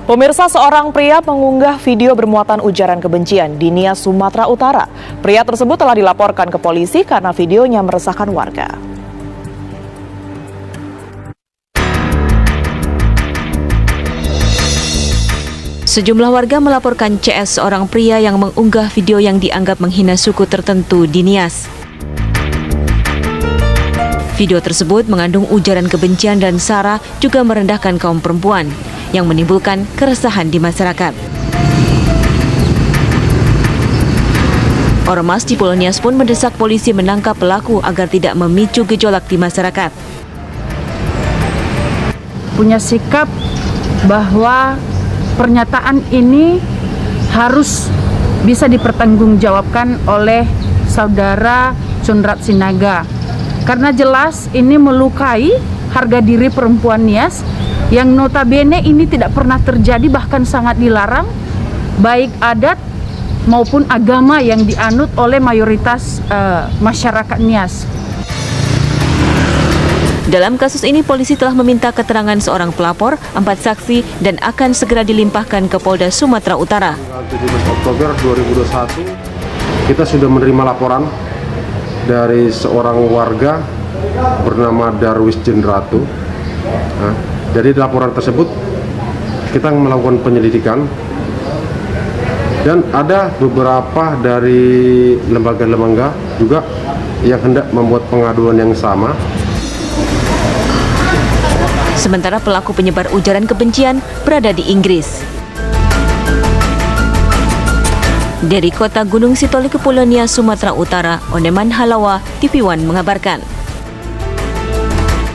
Pemirsa, seorang pria mengunggah video bermuatan ujaran kebencian di Nias, Sumatera Utara. Pria tersebut telah dilaporkan ke polisi karena videonya meresahkan warga. Sejumlah warga melaporkan CS, seorang pria yang mengunggah video yang dianggap menghina suku tertentu di Nias. Video tersebut mengandung ujaran kebencian dan sara, juga merendahkan kaum perempuan, yang menimbulkan keresahan di masyarakat. Ormas di Pulau Nias pun mendesak polisi menangkap pelaku agar tidak memicu gejolak di masyarakat. Punya sikap bahwa pernyataan ini harus bisa dipertanggungjawabkan oleh saudara Cundrat Sinaga, karena jelas ini melukai harga diri perempuan Nias yang notabene ini tidak pernah terjadi, bahkan sangat dilarang, baik adat maupun agama yang dianut oleh mayoritas masyarakat Nias. Dalam kasus ini, polisi telah meminta keterangan seorang pelapor, 4 saksi, dan akan segera dilimpahkan ke Polda Sumatera Utara. 17 Oktober 2021, kita sudah menerima laporan dari seorang warga bernama Darwis Jendratu. Dari laporan tersebut, kita melakukan penyelidikan, dan ada beberapa dari lembaga-lembaga juga yang hendak membuat pengaduan yang sama. Sementara pelaku penyebar ujaran kebencian berada di Inggris. Dari kota Gunung Sitoli, Kepulauan Nias, Sumatera Utara, Oneman Halawa, TV One mengabarkan.